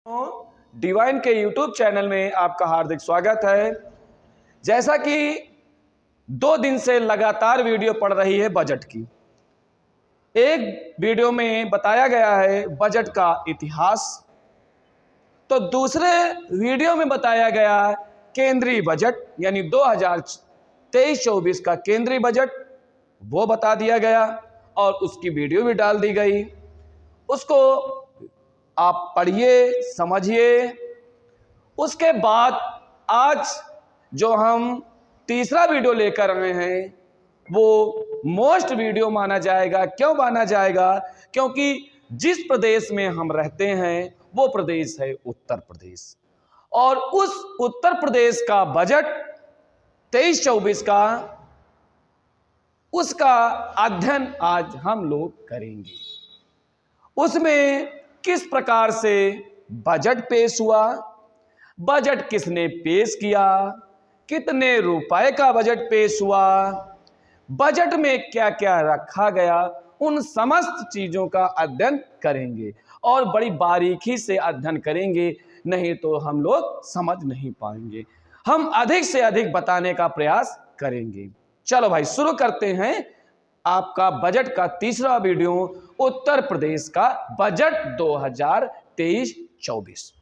Divine के YouTube channel में आपका हार्दिक स्वागत है। जैसा कि 2 दिन से लगातार वीडियो पड़ रही है बजट की, एक वीडियो में बताया गया है बजट का इतिहास, तो दूसरे वीडियो में बताया गया है केंद्रीय बजट यानी 2023-24 का केंद्रीय बजट, वो बता दिया गया और उसकी वीडियो भी डाल दी गई। उसको आप पढ़िए, समझिए। उसके बाद आज जो हम तीसरा वीडियो लेकर आए हैं वो मोस्ट वीडियो माना जाएगा। क्यों माना जाएगा? क्योंकि जिस प्रदेश में हम रहते हैं वो प्रदेश है उत्तर प्रदेश, और उस उत्तर प्रदेश का बजट 23-24 का, उसका अध्ययन आज हम लोग करेंगे। उसमें किस प्रकार से बजट पेश हुआ, बजट किसने पेश किया, कितने रुपए का बजट पेश हुआ, बजट में क्या क्या रखा गया, उन समस्त चीजों का अध्ययन करेंगे और बड़ी बारीकी से अध्ययन करेंगे, नहीं तो हम लोग समझ नहीं पाएंगे। हम अधिक से अधिक बताने का प्रयास करेंगे। चलो भाई, शुरू करते हैं आपका बजट का तीसरा वीडियो, उत्तर प्रदेश का बजट 2023-24।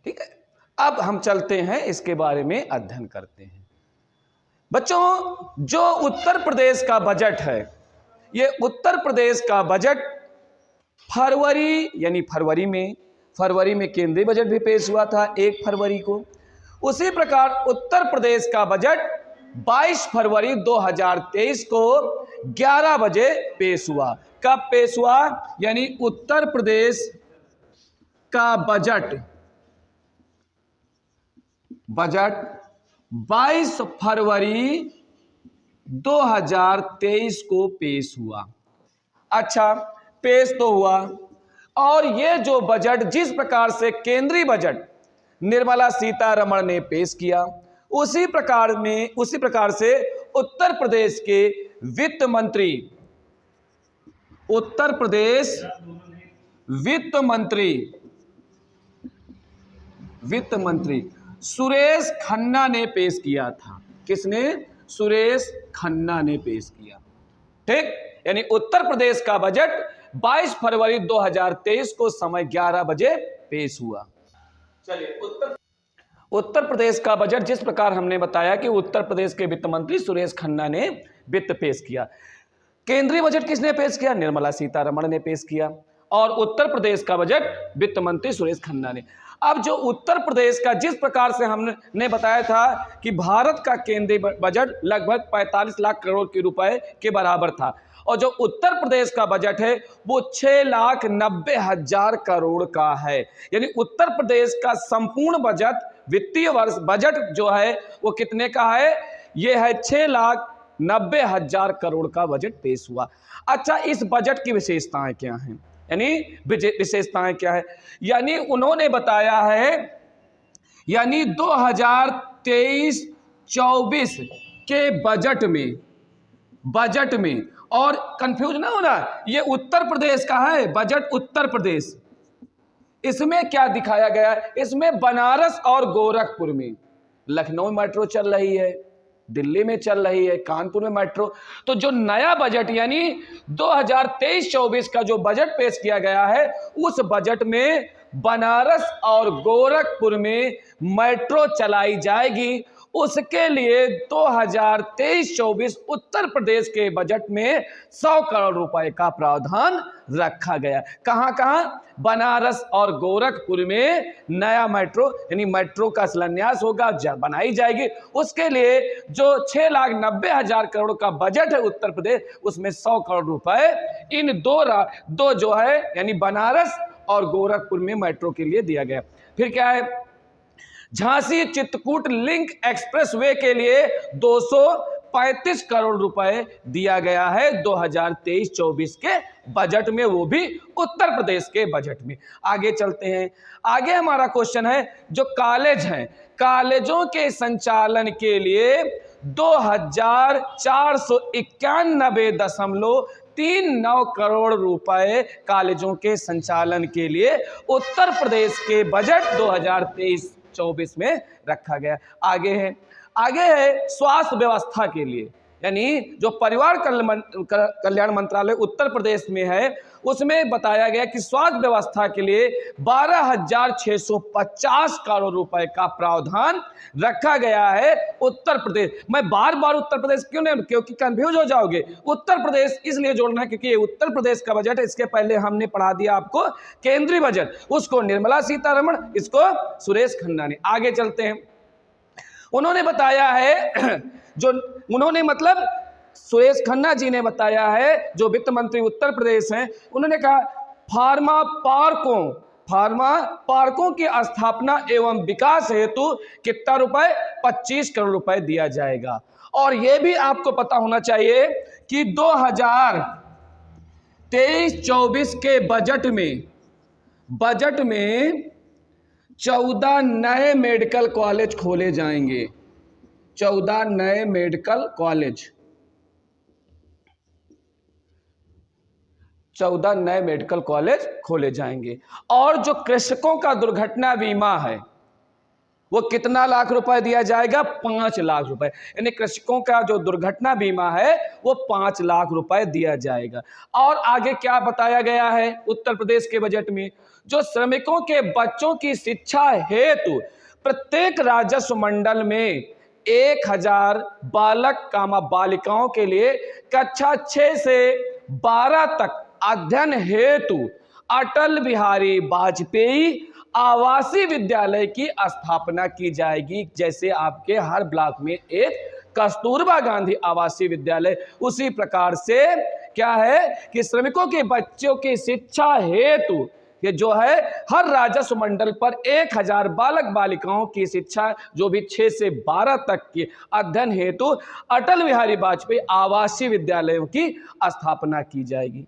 ठीक है, अब हम चलते हैं, इसके बारे में अध्ययन करते हैं। बच्चों, जो उत्तर प्रदेश का बजट है, ये उत्तर प्रदेश का बजट फरवरी में केंद्रीय बजट भी पेश हुआ था 1 फरवरी को। उसी प्रकार उत्तर प्रदेश का बजट 22 फरवरी 2023 को 11 बजे पेश हुआ। कब पेश हुआ? यानी उत्तर प्रदेश का बजट 22 फरवरी 2023 को पेश हुआ। अच्छा, पेश तो हुआ, और ये जो बजट जिस प्रकार से केंद्रीय बजट निर्मला सीतारमण ने पेश किया, उसी प्रकार से उत्तर प्रदेश के वित्त मंत्री सुरेश खन्ना ने पेश किया था। किसने? सुरेश खन्ना ने पेश किया। ठीक, यानी उत्तर प्रदेश का बजट 22 फरवरी 2023 को समय 11 बजे पेश हुआ। चलिए, उत्तर प्रदेश का बजट जिस प्रकार हमने बताया कि उत्तर प्रदेश के वित्त मंत्री सुरेश खन्ना ने वित्त पेश किया। केंद्रीय बजट किसने पेश किया? निर्मला सीतारमण ने पेश किया, और उत्तर प्रदेश का बजट वित्त मंत्री सुरेश खन्ना ने। अब जो उत्तर प्रदेश का, जिस प्रकार से हमने बताया था कि भारत का केंद्रीय बजट लगभग 45 लाख करोड़ के रुपए के बराबर था, और जो उत्तर प्रदेश का बजट है वो 6,90,000 करोड़ का है। यानी उत्तर प्रदेश का संपूर्ण बजट, वित्तीय वर्ष बजट जो है वो कितने का है? ये है 6,90,000 करोड़ का बजट पेश हुआ। अच्छा, इस बजट की विशेषताएं क्या हैं? विशेषताएं क्या है? यानी उन्होंने बताया है, यानी 2023-24 के बजट में, और कंफ्यूज ना होना, ये उत्तर प्रदेश का है बजट, उत्तर प्रदेश। इसमें क्या दिखाया गया है? इसमें बनारस और गोरखपुर में, लखनऊ में मेट्रो चल रही है, दिल्ली में चल रही है, कानपुर में मेट्रो। तो जो नया बजट यानी 2023-24 का जो बजट पेश किया गया है, उस बजट में बनारस और गोरखपुर में मेट्रो चलाई जाएगी। उसके लिए 2023-24 उत्तर प्रदेश के बजट में 100 करोड़ रुपए का प्रावधान रखा गया। कहां कहां? बनारस और गोरखपुर में नया मेट्रो, यानी मेट्रो का शिलान्यास होगा, बनाई जाएगी। उसके लिए जो 6,90,000 करोड़ का बजट है उत्तर प्रदेश, उसमें 100 करोड़ रुपए इन दो जो है यानी बनारस और गोरखपुर में मेट्रो के लिए दिया गया। फिर क्या है? झांसी चित्रकूट लिंक एक्सप्रेसवे के लिए 35 करोड़ रुपए दिया गया है 2023-24 के बजट में, वो भी उत्तर प्रदेश के बजट में। आगे चलते हैं। आगे हमारा क्वेश्चन है जो कॉलेज हैं, कॉलेजों के संचालन के लिए 2491.39 करोड़ रुपए कॉलेजों के संचालन के लिए उत्तर प्रदेश के बजट 2023-24 में रखा गया। आगे है स्वास्थ्य व्यवस्था के लिए, यानी जो परिवार कल्याण मंत्रालय उत्तर प्रदेश में है, उसमें बताया गया कि स्वास्थ्य व्यवस्था के लिए 12,650 करोड़ रुपए का प्रावधान रखा गया है उत्तर प्रदेश। मैं बार बार उत्तर प्रदेश क्यों नहीं, क्योंकि कंफ्यूज हो जाओगे। उत्तर प्रदेश इसलिए जोड़ना है क्योंकि ये उत्तर प्रदेश का बजट है। इसके पहले हमने पढ़ा दिया आपको केंद्रीय बजट, उसको निर्मला सीतारमण, इसको सुरेश खन्ना ने। आगे चलते हैं। उन्होंने बताया है सुरेश खन्ना जी ने बताया है, जो वित्त मंत्री उत्तर प्रदेश हैं, उन्होंने कहा फार्मा पार्कों की स्थापना एवं विकास हेतु कितना रुपए, 25 करोड़ रुपए दिया जाएगा। और यह भी आपको पता होना चाहिए कि 2023-24 के बजट में 14 नए मेडिकल कॉलेज खोले जाएंगे। 14 नए मेडिकल कॉलेज, 14 नए मेडिकल कॉलेज खोले जाएंगे। और जो कृषकों का दुर्घटना बीमा है वो कितना लाख रुपए दिया जाएगा, 5 लाख रुपए। यानी कृषकों का जो दुर्घटना बीमा है वो 5 लाख रुपए दिया जाएगा। और आगे क्या बताया गया है उत्तर प्रदेश के बजट में, जो श्रमिकों के बच्चों की शिक्षा हेतु प्रत्येक राजस्व मंडल में 1000 बालक बालिकाओं के लिए कक्षा 6 से 12 तक अध्ययन हेतु अटल बिहारी वाजपेयी आवासीय विद्यालय की स्थापना की जाएगी। जैसे आपके हर ब्लॉक में एक कस्तूरबा गांधी आवासीय विद्यालय, उसी प्रकार से क्या है कि श्रमिकों के बच्चों की शिक्षा हेतु ये जो है हर राजस्व मंडल पर 1000 बालक बालिकाओं की शिक्षा जो भी 6 से 12 तक की अध्ययन हेतु अटल बिहारी वाजपेयी आवासीय विद्यालयों की स्थापना की जाएगी।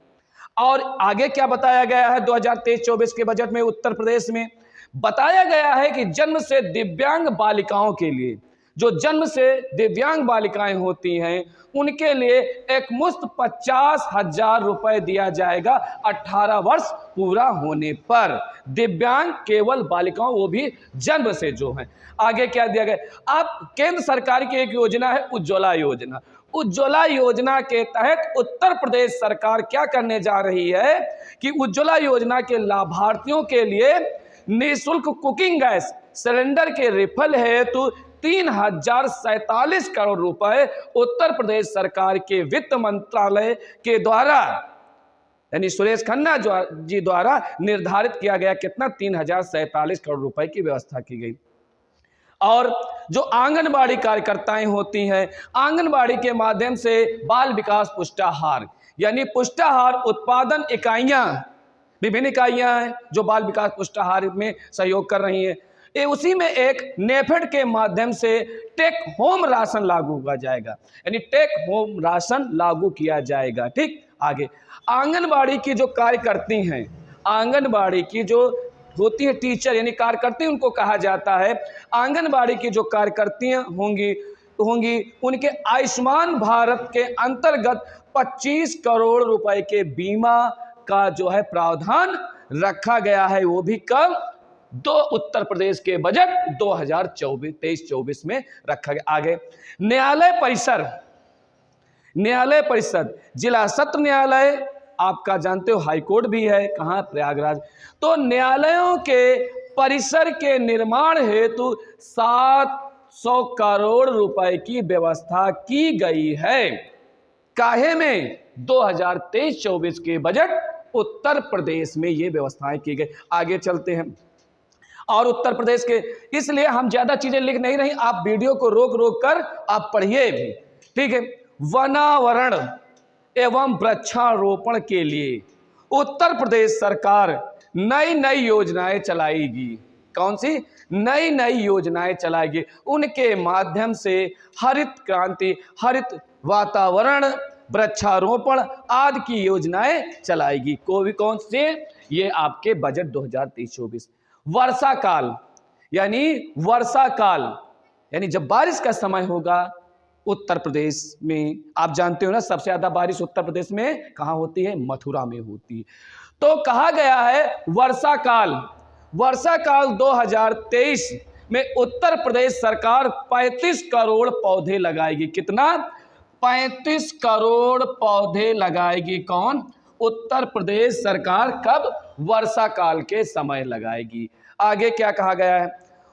और आगे क्या बताया गया है 2023-24 के बजट में उत्तर प्रदेश में बताया गया है कि जन्म से दिव्यांग बालिकाओं के लिए, जो जन्म से दिव्यांग बालिकाएं होती हैं उनके लिए एक मुफ्त 50,000 रुपए दिया जाएगा 18 वर्ष पूरा होने पर। दिव्यांग केवल बालिकाओं, वो भी जन्म से जो हैं। आगे क्या दिया गया, अब केंद्र सरकार की एक योजना है उज्ज्वला योजना। उज्ज्वला योजना के तहत उत्तर प्रदेश सरकार क्या करने जा रही है कि उज्ज्वला योजना के लाभार्थियों के लिए निःशुल्क कुकिंग गैस सिलेंडर के रिफिल हेतु 3047 करोड़ रुपए उत्तर प्रदेश सरकार के वित्त मंत्रालय के द्वारा, यानी सुरेश खन्ना जी द्वारा निर्धारित किया गया। कितना, 3047 करोड़ रुपए की व्यवस्था की गई। और जो आंगनबाड़ी कार्यकर्ताएं होती हैं, आंगनबाड़ी के माध्यम से बाल विकास पुष्टाहार, यानी पुष्टाहार उत्पादन इकाइयां, विभिन्न इकाइयां हैं जो बाल विकास पुष्टाहार में सहयोग कर रही हैं। ये उसी में एक नेफेड के माध्यम से टेक होम राशन लागू किया जाएगा, यानी टेक होम राशन लागू किया जाएगा। ठीक, आगे आंगनबाड़ी की जो कार्य करती हैं, आंगनबाड़ी की जो होती है टीचर यानी कार्यकर्ती उनको कहा जाता है, आंगनबाड़ी की जो कार्यकर्तियां होंगी उनके आयुष्मान भारत के अंतर्गत 25 करोड़ रुपए के बीमा का जो है प्रावधान रखा गया है। वो भी कब, उत्तर प्रदेश के बजट 2023-24 में रखा गया। आगे न्यायालय परिषद, जिला सत्र न्यायालय आपका जानते हो हाई कोर्ट भी है, कहाँ, प्रयागराज। तो न्यायालयों के परिसर के निर्माण हेतु 700 करोड़ रुपए की व्यवस्था की गई है। काहे में, 2023-24 के बजट उत्तर प्रदेश में ये व्यवस्थाएं की गई। आगे चलते हैं। और उत्तर प्रदेश के, इसलिए हम ज्यादा चीजें लिख नहीं रही, आप वीडियो को रोक रोक कर आप पढ़िए भी, ठीक है। वनावरण एवं वृक्षारोपण के लिए उत्तर प्रदेश सरकार नई नई योजनाएं चलाएगी। कौन सी नई नई योजनाएं चलाएगी। उनके माध्यम से हरित क्रांति, हरित वातावरण, वृक्षारोपण आदि की योजनाएं चलाएगी। कौन से? ये आपके बजट 2023-24। वर्षा काल यानी जब बारिश का समय होगा उत्तर प्रदेश में, आप जानते हो ना सबसे ज्यादा बारिश उत्तर प्रदेश में कहां होती है? मथुरा में होती है। तो कहा गया है वर्षा काल 2023 में उत्तर प्रदेश सरकार 35 करोड़ पौधे लगाएगी। कितना? 35 करोड़ पौधे लगाएगी। कौन? उत्तर प्रदेश सरकार। कब? वर्षा काल के समय लगाएगी। आगे क्या कहा गया है?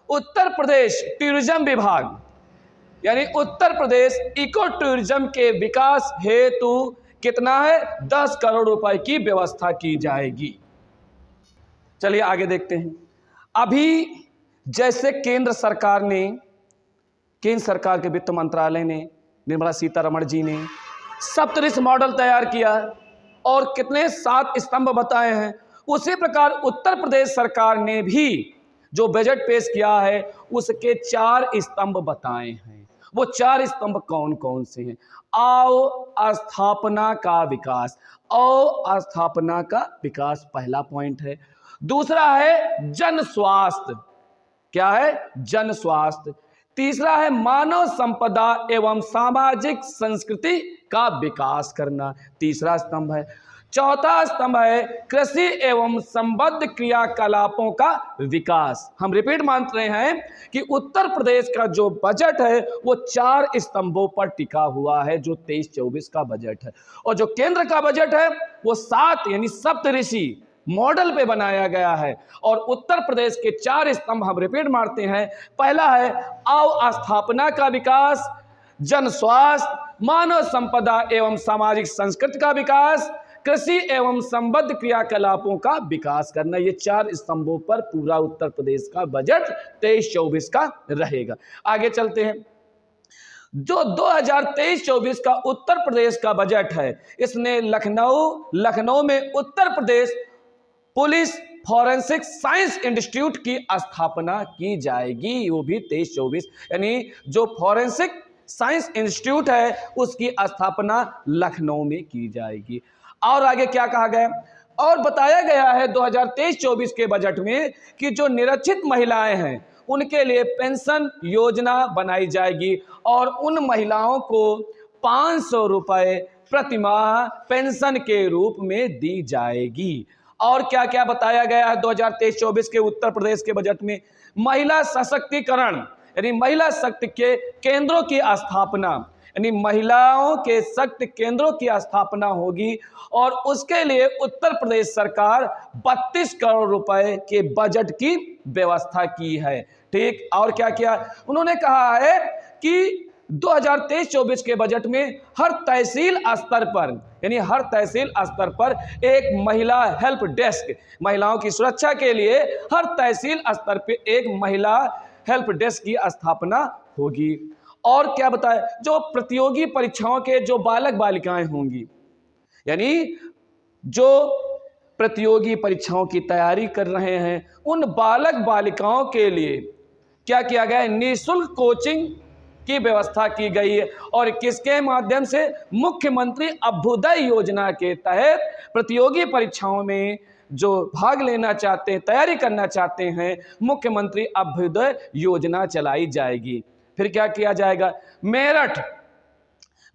उत्तर प्रदेश टूरिज्म विभाग यानी उत्तर प्रदेश इको टूरिज्म के विकास हेतु कितना है? 10 करोड़ रुपए की व्यवस्था की जाएगी। चलिए आगे देखते हैं। अभी जैसे केंद्र सरकार के वित्त मंत्रालय ने, निर्मला सीतारमण जी ने सप्तऋषि मॉडल तैयार किया और कितने 7 स्तंभ बताए हैं, उसी प्रकार उत्तर प्रदेश सरकार ने भी जो बजट पेश किया है उसके 4 स्तंभ बताए हैं। वो 4 स्तंभ कौन कौन से हैं? अस्थापना का विकास पहला पॉइंट है। दूसरा है जन स्वास्थ्य। क्या है? जन स्वास्थ्य। तीसरा है मानव संपदा एवं सामाजिक संस्कृति का विकास करना, तीसरा स्तंभ है। चौथा स्तंभ है कृषि एवं संबद्ध क्रियाकलापों का विकास। हम रिपीट मानते हैं कि उत्तर प्रदेश का जो बजट है वो 4 स्तंभों पर टिका हुआ है, जो 23-24 का बजट है। और जो केंद्र का बजट है वो 7 यानी सप्तऋषि मॉडल पे बनाया गया है। और उत्तर प्रदेश के 4 स्तंभ हम रिपीट मारते हैं। पहला है अवस्थापना का विकास, जन स्वास्थ्य, मानव संपदा एवं सामाजिक संस्कृति का विकास, कृषि एवं संबद्ध क्रियाकलापों का विकास करना। ये 4 स्तंभों पर पूरा उत्तर प्रदेश का बजट 23-24 का रहेगा। आगे चलते हैं। जो 2023-24 का उत्तर प्रदेश का बजट है, इसने लखनऊ में Uttar Pradesh police forensic science institute की स्थापना की जाएगी। वो भी 23-24 यानी जो फॉरेंसिक साइंस इंस्टीट्यूट है उसकी स्थापना लखनऊ में की जाएगी। और आगे क्या कहा गया? और बताया गया है 2023-24 के बजट में कि जो निरक्षित महिलाएं हैं उनके लिए पेंशन योजना बनाई जाएगी और उन महिलाओं को 500 रुपए प्रति माह पेंशन के रूप में दी जाएगी। और क्या क्या बताया गया है 2023-24 के उत्तर प्रदेश के बजट में? महिला सशक्तिकरण यानी महिला शक्ति के केंद्रों की स्थापना, यानी महिलाओं के शक्ति केंद्रों की स्थापना होगी और उसके लिए उत्तर प्रदेश सरकार 32 करोड़ रुपए के बजट की व्यवस्था की है। ठीक, और क्या किया? उन्होंने कहा है कि 2023-24 के बजट में हर तहसील स्तर पर यानी हर तहसील स्तर पर एक महिला हेल्प डेस्क, महिलाओं की सुरक्षा के लिए हर तहसील स्तर पर एक महिला हेल्प डेस्क की स्थापना होगी। और क्या बताए? जो प्रतियोगी परीक्षाओं के जो बालक बालिकाएं होंगी, यानी जो प्रतियोगी परीक्षाओं की तैयारी कर रहे हैं, उन बालक बालिकाओं के लिए क्या किया गया है? निःशुल्क कोचिंग की व्यवस्था की गई है। और किसके माध्यम से? मुख्यमंत्री अभ्युदय योजना के तहत प्रतियोगी परीक्षाओं में जो भाग लेना चाहते हैं, तैयारी करना चाहते हैं, मुख्यमंत्री अभ्युदय योजना चलाई जाएगी। फिर क्या किया जाएगा?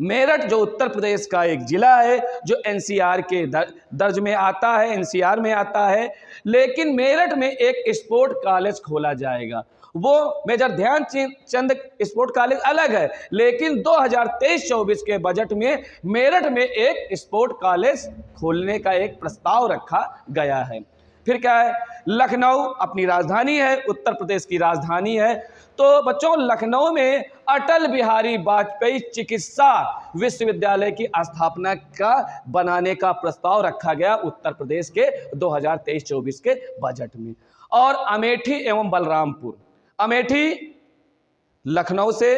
मेरठ जो उत्तर प्रदेश का एक जिला है जो एनसीआर के दर्ज में आता है, एनसीआर में आता है, लेकिन मेरठ में एक स्पोर्ट कॉलेज खोला जाएगा। वो मेजर ध्यानचंद स्पोर्ट कॉलेज अलग है, लेकिन 2023-24 के बजट में मेरठ में एक स्पोर्ट कॉलेज खोलने का एक प्रस्ताव रखा गया है। फिर क्या है? लखनऊ अपनी राजधानी है, उत्तर प्रदेश की राजधानी है। तो बच्चों, लखनऊ में अटल बिहारी वाजपेयी चिकित्सा विश्वविद्यालय की स्थापना का बनाने का प्रस्ताव रखा गया उत्तर प्रदेश के 2023-24 के बजट में। और अमेठी एवं बलरामपुर, अमेठी लखनऊ से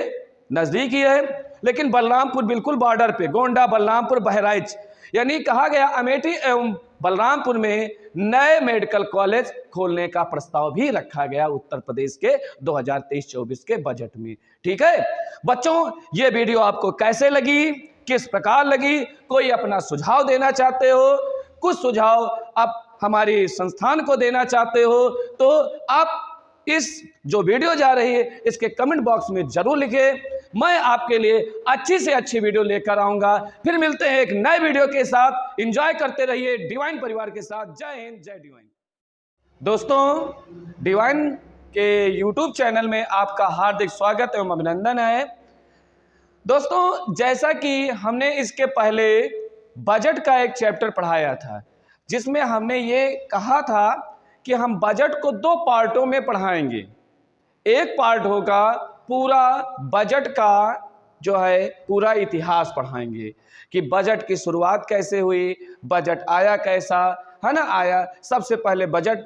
नजदीक ही है, लेकिन बलरामपुर बिल्कुल बॉर्डर पे, गोंडा, बलरामपुर, बहराइच, यानी कहा गया अमेठी एवं बलरामपुर में नए मेडिकल कॉलेज खोलने का प्रस्ताव भी रखा गया उत्तर प्रदेश के 2023-24 के बजट में। ठीक है बच्चों, ये वीडियो आपको कैसे लगी, किस प्रकार लगी, कोई अपना सुझाव देना चाहते हो, कुछ सुझाव आप हमारी संस्थान को देना चाहते हो, तो आप इस जो वीडियो जा रही है इसके कमेंट बॉक्स में जरूर लिखें। मैं आपके लिए अच्छी से अच्छी वीडियो लेकर आऊंगा। फिर मिलते हैं एक नए वीडियो के साथ। एंजॉय करते रहिए डिवाइन परिवार के साथ। जय हिंद, जय डिवाइन। दोस्तों, डिवाइन के यूट्यूब चैनल में आपका हार्दिक स्वागत एवं अभिनंदन है। दोस्तों, जैसा कि हमने इसके पहले बजट का एक चैप्टर पढ़ाया था, जिसमें हमने ये कहा था कि हम बजट को 2 पार्टों में पढ़ाएंगे। एक पार्ट होगा पूरा बजट का जो है पूरा इतिहास पढ़ाएंगे कि बजट की शुरुआत कैसे हुई, बजट आया कैसा, है ना, आया सबसे पहले बजट।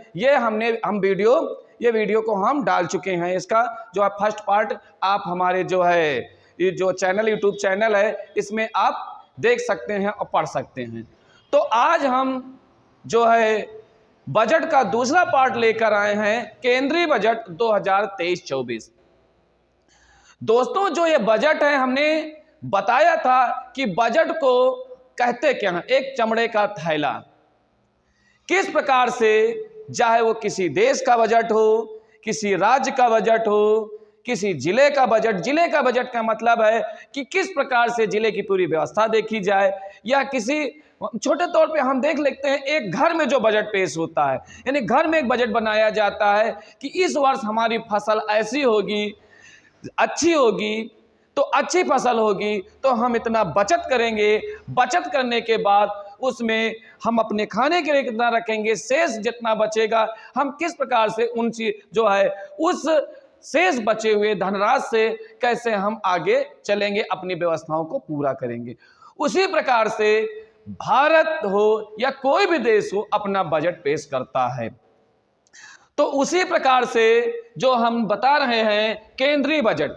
हम वीडियो को हम डाल चुके हैं। इसका जो है फर्स्ट पार्ट आप हमारे जो है ये जो चैनल यूट्यूब चैनल है इसमें आप देख सकते हैं और पढ़ सकते हैं। तो आज हम जो है बजट का दूसरा पार्ट लेकर आए हैं, केंद्रीय बजट 2023-24। दोस्तों, जो ये बजट है हमने बताया था कि बजट को कहते क्या हैं, एक चमड़े का थैला। किस प्रकार से, चाहे वो किसी देश का बजट हो, किसी राज्य का बजट हो, किसी जिले का बजट। जिले का बजट का मतलब है कि किस प्रकार से जिले की पूरी व्यवस्था देखी जाए, या किसी छोटे तौर पे हम देख लेते हैं एक घर में जो बजट पेश होता है, यानी घर में एक बजट बनाया जाता है कि इस वर्ष हमारी फसल ऐसी होगी, अच्छी होगी, तो अच्छी फसल होगी तो हम इतना बचत करेंगे, बचत करने के बाद उसमें हम अपने खाने के लिए कितना रखेंगे, शेष जितना बचेगा हम किस प्रकार से उन चीज जो है उस शेष बचे हुए धनराशि से कैसे हम आगे चलेंगे, अपनी व्यवस्थाओं को पूरा करेंगे। उसी प्रकार से भारत हो या कोई भी देश हो अपना बजट पेश करता है। तो उसी प्रकार से जो हम बता रहे हैं केंद्रीय बजट।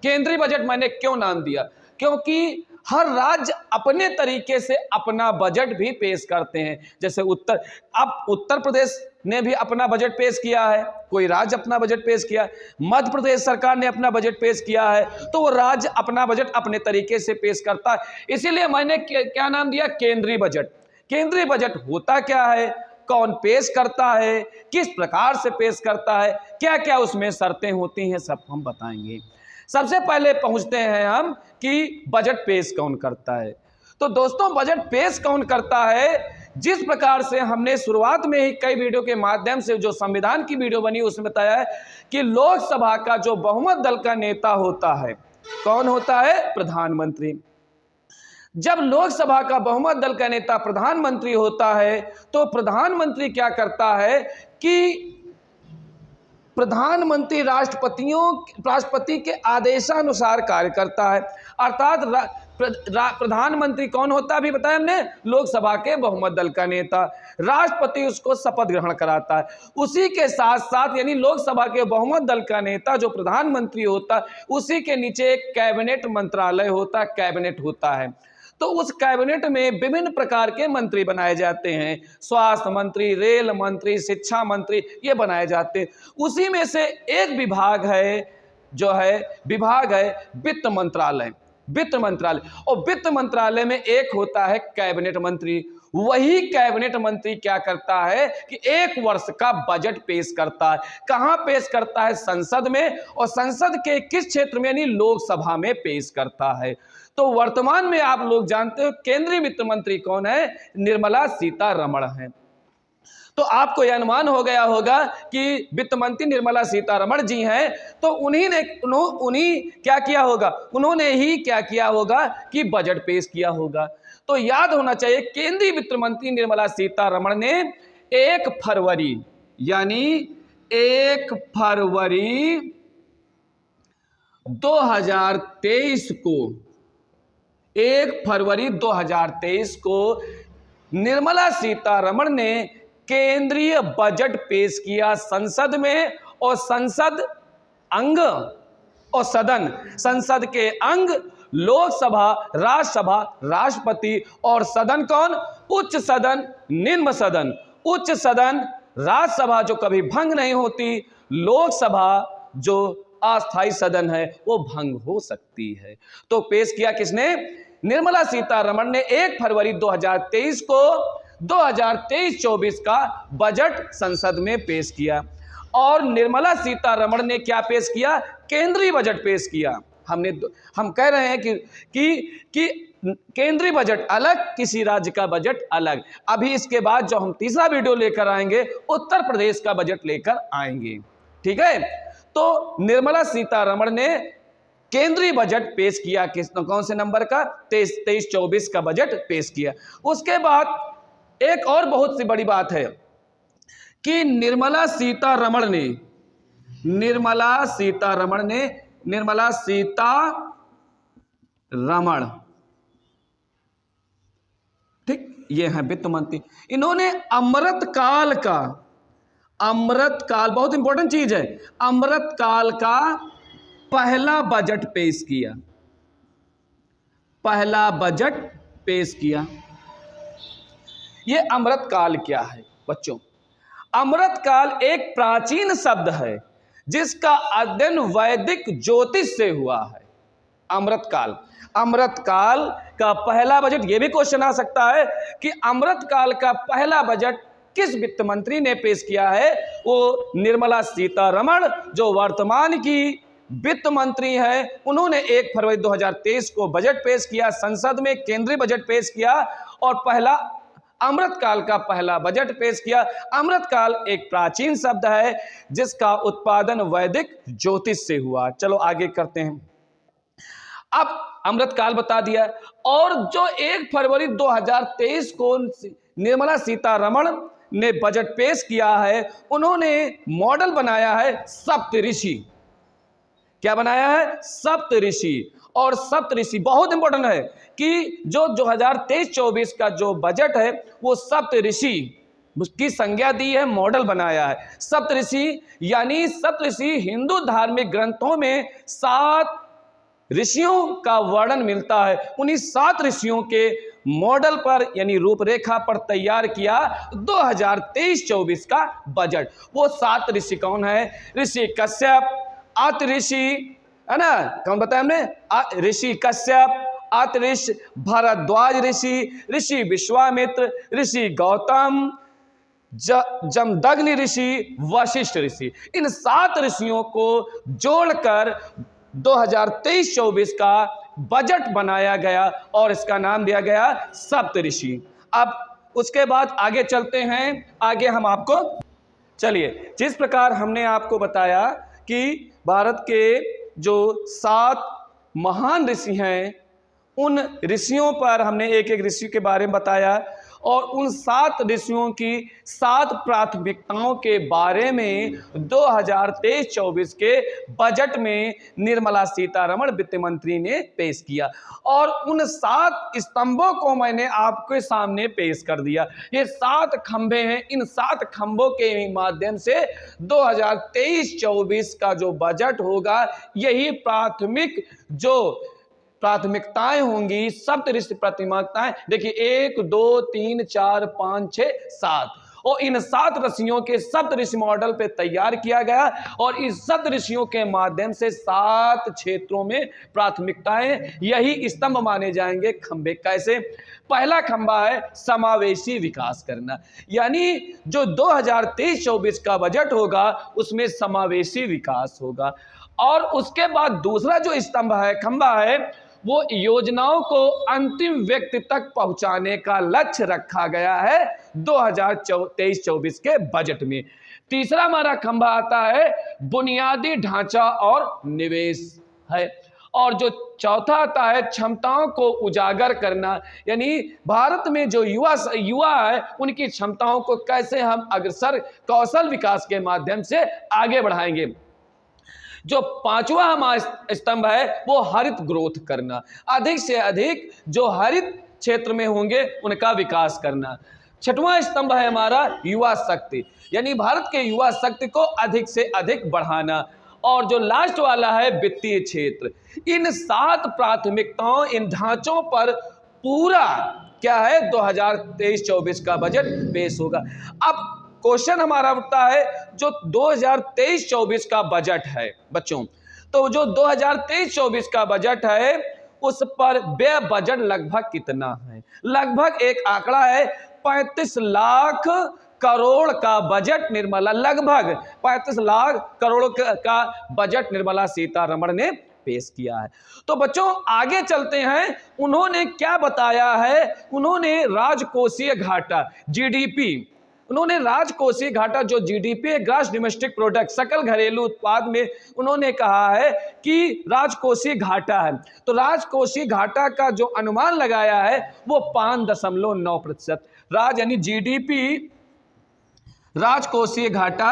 केंद्रीय बजट मैंने क्यों नाम दिया, क्योंकि हर राज्य अपने तरीके से अपना बजट भी पेश करते हैं। जैसे उत्तर प्रदेश ने भी अपना बजट पेश किया है, कोई राज्य अपना बजट पेश किया है, मध्य प्रदेश सरकार ने अपना बजट पेश किया है, तो वो राज्य अपना बजट अपने तरीके से पेश करता है। इसीलिए मैंने क्या नाम दिया, केंद्रीय बजट। केंद्रीय बजट होता क्या है, कौन पेश करता है, किस प्रकार से पेश करता है, क्या क्या उसमें शर्तें होती हैं, सब हम बताएंगे। सबसे पहले पहुंचते हैं हम कि बजट पेश कौन करता है। तो दोस्तों, बजट पेश कौन करता है, जिस प्रकार से हमने शुरुआत में ही कई वीडियो के माध्यम से जो संविधान की वीडियो बनी उसमें बताया है कि लोकसभा का जो बहुमत दल का नेता होता है, कौन होता है, प्रधानमंत्री। जब लोकसभा का बहुमत दल का नेता प्रधानमंत्री होता है तो प्रधानमंत्री क्या करता है कि प्रधानमंत्री राष्ट्रपति के आदेशानुसार कार्य करता है। अर्थात प्रधानमंत्री कौन होता है, अभी बताया हमने, लोकसभा के बहुमत दल का नेता। राष्ट्रपति उसको शपथ ग्रहण कराता है। उसी के साथ साथ यानी लोकसभा के बहुमत दल का नेता जो प्रधानमंत्री होता है, उसी के नीचे एक कैबिनेट मंत्रालय होता है, कैबिनेट होता है। तो उस कैबिनेट में विभिन्न प्रकार के मंत्री बनाए जाते हैं, स्वास्थ्य मंत्री, रेल मंत्री, शिक्षा मंत्री, ये बनाए जाते हैं। उसी में से एक विभाग है वित्त मंत्रालय। वित्त मंत्रालय, और वित्त मंत्रालय में एक होता है कैबिनेट मंत्री। वही कैबिनेट मंत्री क्या करता है कि एक वर्ष का बजट पेश करता है। कहां पेश करता है, संसद में, और संसद के किस क्षेत्र में, यानी लोकसभा में पेश करता है। तो वर्तमान में आप लोग जानते हो केंद्रीय वित्त मंत्री कौन है, निर्मला सीतारमण है। तो आपको यह अनुमान हो गया होगा कि वित्त मंत्री निर्मला सीतारमण जी हैं, तो उन्हीं क्या किया होगा, उन्होंने ही क्या किया होगा कि बजट पेश किया होगा। तो याद होना चाहिए केंद्रीय वित्त मंत्री निर्मला सीतारमण ने 1 फरवरी यानी 1 फरवरी 2023 को 1 फरवरी 2023 को निर्मला सीतारमण ने केंद्रीय बजट पेश किया संसद में, और संसद अंग और सदन, संसद के अंग लोकसभा, राज्यसभा, राष्ट्रपति और सदन कौन? उच्च सदन, निम्न सदन। उच्च सदन राज्यसभा जो कभी भंग नहीं होती, लोकसभा जो अस्थायी सदन है वो भंग हो सकती है। तो पेश किया किसने? निर्मला सीतारमण ने 1 फरवरी 2023 को 2023-24 का बजट संसद में पेश किया। और निर्मला सीतारमण ने क्या पेश किया? केंद्रीय बजट पेश किया। हम कह रहे हैं कि केंद्रीय बजट अलग, किसी राज्य का बजट अलग। अभी इसके बाद जो हम तीसरा वीडियो लेकर आएंगे, उत्तर प्रदेश का बजट लेकर आएंगे। ठीक है, तो निर्मला सीतारमण ने केंद्रीय बजट पेश किया। कौन से नंबर का? 23-24 का बजट पेश किया। उसके बाद एक और बहुत सी बड़ी बात है कि निर्मला सीतारमण ठीक, ये है वित्त मंत्री। इन्होंने अमृतकाल, बहुत इंपॉर्टेंट चीज है, अमृतकाल का पहला बजट पेश किया। पहला बजट पेश किया। ये अमृतकाल क्या है बच्चों? अमृतकाल एक प्राचीन शब्द है जिसका अध्ययन वैदिक ज्योतिष से हुआ है। अमृतकाल का पहला बजट, यह भी क्वेश्चन आ सकता है कि अमृतकाल का पहला बजट किस वित्त मंत्री ने पेश किया है? वो निर्मला सीतारमण, जो वर्तमान की वित्त मंत्री है। उन्होंने 1 फरवरी 2023 को बजट पेश किया, संसद में केंद्रीय बजट पेश किया और पहला अमृतकाल का पहला बजट पेश किया। अमृतकाल एक प्राचीन शब्द है जिसका उत्पादन वैदिक ज्योतिष से हुआ। चलो आगे करते हैं। अब अमृतकाल बता दिया, और जो 1 फरवरी 2023 को निर्मला सीतारमण ने बजट पेश किया है, उन्होंने मॉडल बनाया है सप्तऋषि। क्या बनाया है? सप्तऋषि। और सप्तऋषि बहुत इंपॉर्टेंट है कि जो 2023-24 का जो बजट है वो सप्तऋषि की संज्ञा दी है, मॉडल बनाया है। सप्तऋषि यानी सप्तऋषि हिंदू धार्मिक ग्रंथों में 7 ऋषियों का वर्णन मिलता है। उन्हीं 7 ऋषियों के मॉडल पर यानी रूपरेखा पर तैयार किया 2023-24 का बजट। वो 7 ऋषि कौन है? ऋषि कश्यप, अत्रि ऋषि, है ना, कौन बताया हमने? ऋषि कश्यप, अत्रि ऋषि, भारद्वाज ऋषि, ऋषि विश्वामित्र, ऋषि गौतम, जमदग्नि ऋषि, वशिष्ठ ऋषि। इन 7 ऋषियों को जोड़कर 2023-24 का बजट बनाया गया और इसका नाम दिया गया सप्तऋषि। अब उसके बाद आगे चलते हैं। आगे हम आपको, चलिए, जिस प्रकार हमने आपको बताया कि भारत के जो 7 महान ऋषि हैं, उन ऋषियों पर हमने एक एक ऋषि के बारे में बताया और उन 7 ऋषियों की 7 प्राथमिकताओं के बारे में 2023-24 के बजट में निर्मला सीतारमण वित्त मंत्री ने पेश किया। और उन 7 स्तंभों को मैंने आपके सामने पेश कर दिया। ये 7 खंभे हैं। इन 7 खंभों के माध्यम से 2023-24 का जो बजट होगा, यही प्राथमिकताएं होंगी, सप्तऋषि प्राथमिकताएं। देखिए 1 2 3 4 5 6 7, और इन 7 ऋषियों के सप्तऋषि मॉडल पे तैयार किया गया और इस सप्त ऋषियों के माध्यम से 7 क्षेत्रों में प्राथमिकताएं, यही स्तंभ माने जाएंगे खंभे। कैसे? पहला खंभा है समावेशी विकास करना, यानी जो 2023-24 का बजट होगा उसमें समावेशी विकास होगा। और उसके बाद दूसरा जो स्तंभ है, खंभा है, वो योजनाओं को अंतिम व्यक्ति तक पहुंचाने का लक्ष्य रखा गया है 2023-24 के बजट में। तीसरा हमारा खंभा आता है बुनियादी ढांचा और निवेश है। और जो चौथा आता है क्षमताओं को उजागर करना, यानी भारत में जो युवा है उनकी क्षमताओं को कैसे हम अग्रसर कौशल विकास के माध्यम से आगे बढ़ाएंगे। जो पांचवा हमारा स्तंभ है वो हरित ग्रोथ करना, अधिक से अधिक जो हरित क्षेत्र में होंगे उनका विकास करना। छठवां स्तंभ है हमारा युवा शक्ति, यानी भारत के युवा शक्ति को अधिक से अधिक बढ़ाना। और जो लास्ट वाला है वित्तीय क्षेत्र। इन 7 प्राथमिकताओं, इन ढांचों पर पूरा क्या है 2023-24 का बजट पेश होगा। अब क्वेश्चन हमारा उठता है, जो 2023-24 का बजट है बच्चों, तो जो 2023-24 का बजट है उस पर व्यय बजट लगभग कितना है? लगभग एक आंकड़ा है 35 लाख करोड़ का बजट निर्मला, लगभग 35 लाख करोड़ का बजट निर्मला सीतारमण ने पेश किया है। तो बच्चों आगे चलते हैं, उन्होंने क्या बताया है? उन्होंने राजकोषीय घाटा जीडीपी, उन्होंने राजकोषीय घाटा जो जीडीपी है, ग्रॉस डोमेस्टिक प्रोडक्ट, सकल घरेलू उत्पाद में उन्होंने कहा है कि राजकोषीय घाटा है। तो राजकोषीय घाटा का जो अनुमान लगाया है वो 5.9%। यानी जीडीपी राजकोषीय घाटा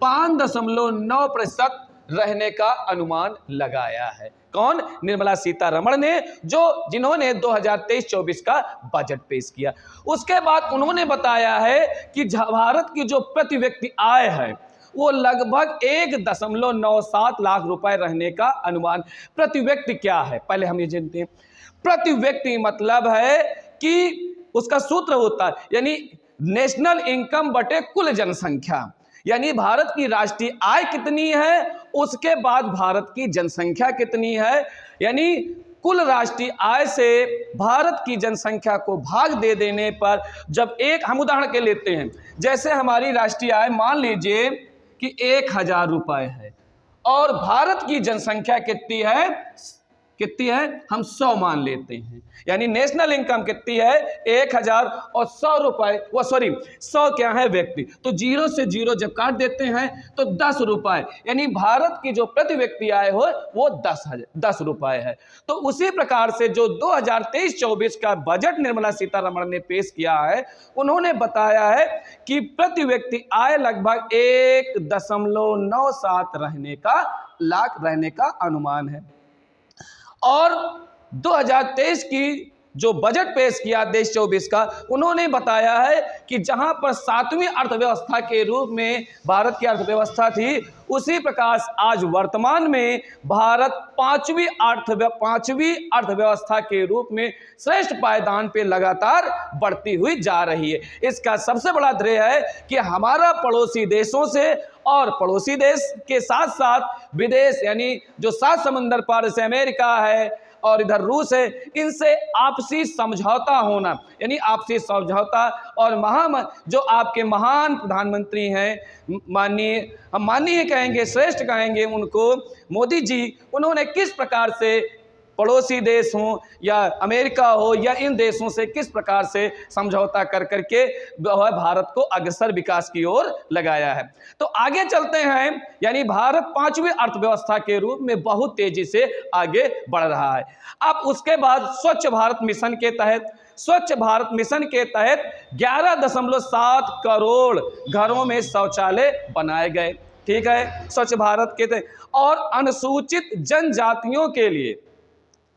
5.9% रहने का अनुमान लगाया है। कौन? निर्मला सीतारमण ने, जिन्होंने 2023-24 का बजट पेश किया। उसके बाद उन्होंने बताया है कि भारत की जो प्रति व्यक्ति आय है वो लगभग 1.97 लाख रुपए रहने का अनुमान। प्रति व्यक्ति क्या है पहले हम ये जानते हैं। प्रति व्यक्ति मतलब है कि उसका सूत्र होता है यानी नेशनल इनकम बटे कुल जनसंख्या, यानी भारत की राष्ट्रीय आय कितनी है उसके बाद भारत की जनसंख्या कितनी है, यानी कुल राष्ट्रीय आय से भारत की जनसंख्या को भाग दे देने पर, जब एक हम उदाहरण के लेते हैं, जैसे हमारी राष्ट्रीय आय मान लीजिए कि 1000 रुपए है और भारत की जनसंख्या कितनी है हम 100 मान लेते हैं, यानी नेशनल इनकम कितनी है 1000 और 100 रुपए, वो सॉरी 100 क्या है व्यक्ति, तो 0 से 0 जब काट देते हैं तो 10 रुपए, यानी भारत की जो प्रति व्यक्ति आय हो वो 10 रुपए है। तो उसी प्रकार से जो 2023-24 का बजट निर्मला सीतारमण ने पेश किया है, उन्होंने बताया है कि प्रति व्यक्ति आय लगभग 1.97 लाख रहने का अनुमान है। और 2023 की जो बजट पेश किया देश 24 का, उन्होंने बताया है कि जहां पर 7वीं अर्थव्यवस्था के रूप में भारत की अर्थव्यवस्था थी, उसी प्रकार आज वर्तमान में भारत 5वीं अर्थव्यवस्था के रूप में श्रेष्ठ पायदान पे लगातार बढ़ती हुई जा रही है। इसका सबसे बड़ा श्रेय है कि हमारा पड़ोसी देशों से और पड़ोसी देश के साथ साथ विदेश, यानी जो 7 समंदर पार से अमेरिका है और इधर रूस है, इनसे आपसी समझौता होना, यानी आपसी समझौता। और जो आपके महान प्रधानमंत्री हैं, हम माननीय कहेंगे, श्रेष्ठ कहेंगे उनको, मोदी जी, उन्होंने किस प्रकार से पड़ोसी देश हो या अमेरिका हो या इन देशों से किस प्रकार से समझौता कर करके भारत को अग्रसर विकास की ओर लगाया है। तो आगे चलते हैं, यानी भारत 5वीं अर्थव्यवस्था के रूप में बहुत तेजी से आगे बढ़ रहा है। अब उसके बाद स्वच्छ भारत मिशन के तहत 11.7 करोड़ घरों में शौचालय बनाए गए। ठीक है, स्वच्छ भारत के तहत। और अनुसूचित जनजातियों के लिए,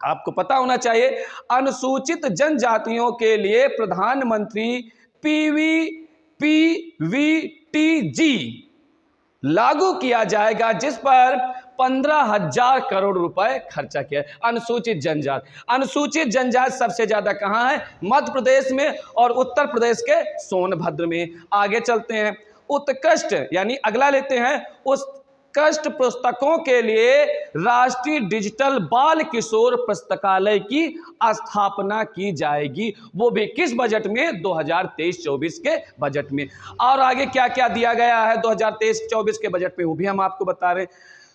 आपको पता होना चाहिए, अनुसूचित जनजातियों के लिए प्रधानमंत्री पीवीटीजी लागू किया जाएगा, जिस पर 15,000 करोड़ रुपए खर्चा किया। अनुसूचित जनजाति सबसे ज्यादा कहां है? मध्य प्रदेश में और उत्तर प्रदेश के सोनभद्र में। आगे चलते हैं, उत्कृष्ट, यानी अगला लेते हैं, उत्कृष्ट पुस्तकों के लिए राष्ट्रीय डिजिटल बाल किशोर पुस्तकालय की स्थापना की जाएगी, वो भी किस बजट में? 2023-24 के बजट में। और आगे क्या क्या दिया गया है 2023-24 के बजट में, वो भी हम आपको बता रहे हैं।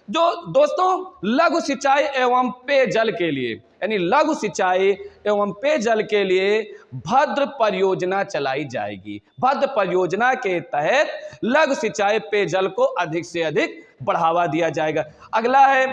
जो दोस्तों लघु सिंचाई एवं पेयजल के लिए, यानी लघु सिंचाई एवं पेयजल के लिए भद्र परियोजना चलाई जाएगी। भद्र परियोजना के तहत लघु सिंचाई पेयजल को अधिक से अधिक बढ़ावा दिया जाएगा। अगला है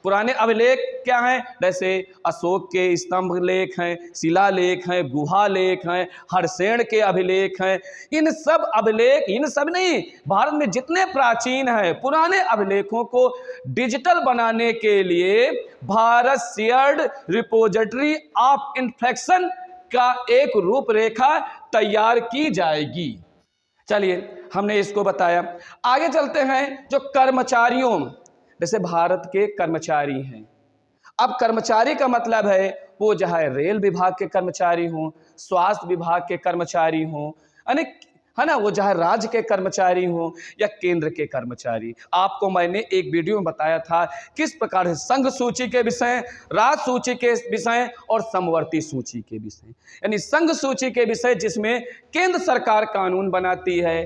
पुराने अभिलेख क्या हैं? जैसे अशोक के स्तंभ लेख हैं, शिला लेख हैं, गुहा लेख हैं, हरसेन के अभिलेख हैं। इन सब नहीं, भारत में जितने प्राचीन हैं पुराने अभिलेखों को डिजिटल बनाने के लिए Bharat shared repository of infection का एक रूपरेखा तैयार की जाएगी। चलिए हमने इसको बताया। आगे चलते हैं, जो कर्मचारियों, जैसे भारत के कर्मचारी हैं। अब कर्मचारी का मतलब है वो चाहे रेल विभाग के कर्मचारी हों, स्वास्थ्य विभाग के कर्मचारी हों, अनेक, है ना, वो चाहे राज्य के कर्मचारी हों या केंद्र के कर्मचारी। आपको मैंने एक वीडियो में बताया था किस प्रकार से संघ सूची के विषय, राज्य सूची के विषय और समवर्ती सूची के विषय। यानी संघ सूची के विषय जिसमें केंद्र सरकार कानून बनाती है,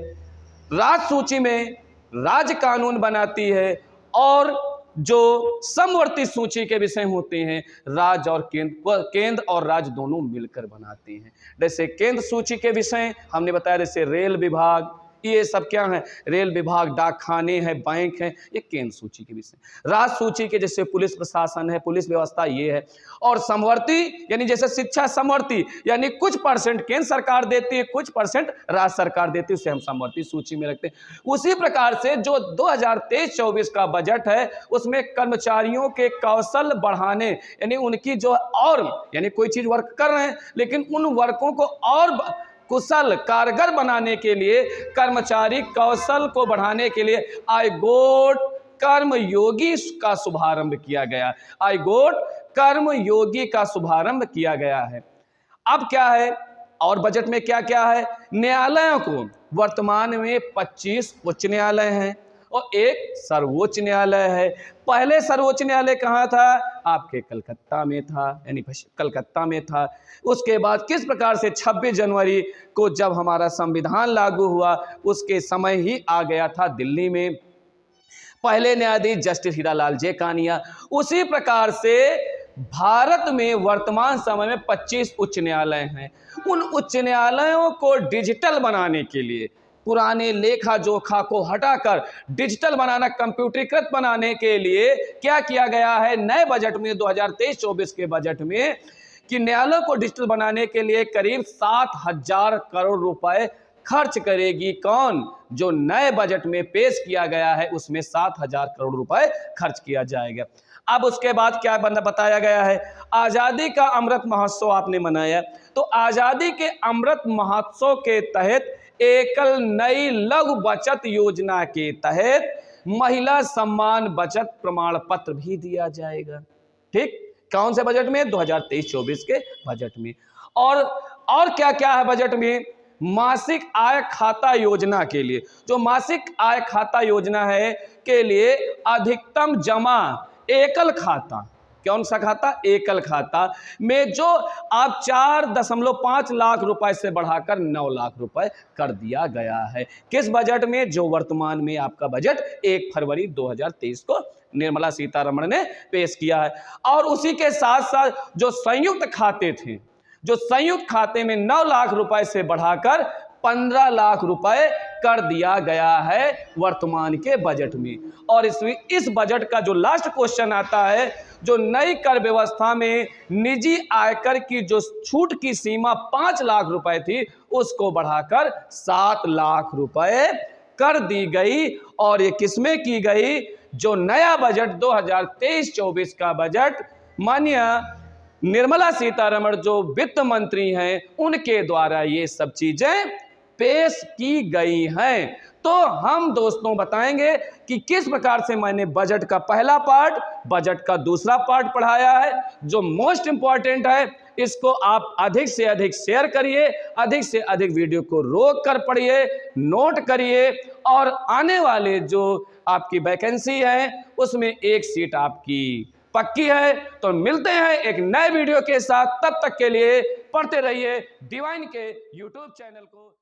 राज्य सूची में राज्य कानून बनाती है, और जो समवर्ती सूची के विषय होते हैं राज्य और केंद्र और राज्य दोनों मिलकर बनाते हैं। जैसे केंद्र सूची के विषय हमने बताया, जैसे रेल विभाग, ये सब क्या है, रेल विभाग, डाकखाने हैं, बैंक हैं, ये केंद्र सूची के विषय। राज्य सूची के जैसे पुलिस प्रशासन है, पुलिस व्यवस्था ये है। और समवर्ती यानी जैसे शिक्षा समवर्ती, यानी कुछ परसेंट केंद्र सरकार देती है, कुछ परसेंट राज्य सरकार देती है, उसे हम समवर्ती सूची में रखते हैं। उसी प्रकार से जो 2023-24 का बजट है उसमें कर्मचारियों के कौशल बढ़ाने, यानी उनकी जो, और यानी कोई चीज वर्क कर रहे हैं लेकिन उन वर्कों को और कुशल कारगर बनाने के लिए, कर्मचारी कौशल को बढ़ाने के लिए आई गोट कर्मयोगी का शुभारंभ किया गया। आई गोट कर्मयोगी का शुभारंभ किया गया है। अब क्या है, और बजट में क्या क्या है, न्यायालयों को वर्तमान में 25 उच्च न्यायालय हैं और एक सर्वोच्च न्यायालय है। पहले सर्वोच्च न्यायालय कहाँ था, आपके कलकत्ता में था, यानी कलकत्ता में था। उसके बाद किस प्रकार से 26 जनवरी को जब हमारा संविधान लागू हुआ उसके समय ही आ गया था दिल्ली में पहले न्यायाधीश जस्टिस हीरालाल जे कानिया। उसी प्रकार से भारत में वर्तमान समय में 25 उच्च न्यायालय हैं। उन उच्च न्यायालयों को डिजिटल बनाने के लिए, पुराने लेखा जोखा को हटाकर डिजिटल बनाना, कंप्यूटरीकृत बनाने के लिए क्या किया गया है नए बजट में, 2023-24 के बजट में, कि न्यायालय को डिजिटल बनाने के लिए करीब 7,000 करोड़ रुपए खर्च करेगी। कौन, जो नए बजट में पेश किया गया है उसमें 7,000 करोड़ रुपए खर्च किया जाएगा। अब उसके बाद क्या बताया गया है, आज़ादी का अमृत महोत्सव आपने मनाया, तो आज़ादी के अमृत महोत्सव के तहत एकल नई लघु बचत योजना के तहत महिला सम्मान बचत प्रमाण पत्र भी दिया जाएगा। ठीक, कौन से बजट में, 2023-24 के बजट में। और क्या क्या है बजट में, मासिक आय खाता योजना के लिए, जो मासिक आय खाता योजना है के लिए अधिकतम जमा एकल खाता, कौन सा खाता, एकल खाता में जो आप 4.5 लाख रुपए से बढ़ाकर 9 लाख रुपए कर दिया गया है। किस बजट में, जो वर्तमान में आपका बजट 1 फरवरी 2023 को निर्मला सीतारमण ने पेश किया है। और उसी के साथ साथ जो संयुक्त खाते थे, जो संयुक्त खाते में 9 लाख रुपए से बढ़ाकर 15 लाख रुपए कर दिया गया है वर्तमान के बजट में। और इस बजट का जो लास्ट क्वेश्चन आता है, जो नई कर व्यवस्था में निजी आयकर की जो छूट की सीमा 5 लाख रुपए थी उसको बढ़ाकर 7 लाख रुपए कर दी गई। और ये किसमें की गई, जो नया बजट 2023-24 का बजट माननीय निर्मला सीतारमण जो वित्त मंत्री हैं उनके द्वारा ये सब चीजें पेश की गई हैं। तो हम दोस्तों बताएंगे कि किस प्रकार से मैंने बजट का पहला पार्ट, बजट का दूसरा पार्ट पढ़ाया है। जो मोस्ट इंपॉर्टेंट है इसको आप अधिक से अधिक शेयर करिए, अधिक से अधिक वीडियो को रोक कर पढ़िए, नोट करिए, और आने वाले जो आपकी वैकेंसी है उसमें एक सीट आपकी पक्की है। तो मिलते हैं एक नए वीडियो के साथ, तब तक के लिए पढ़ते रहिए डिवाइन के यूट्यूब चैनल को।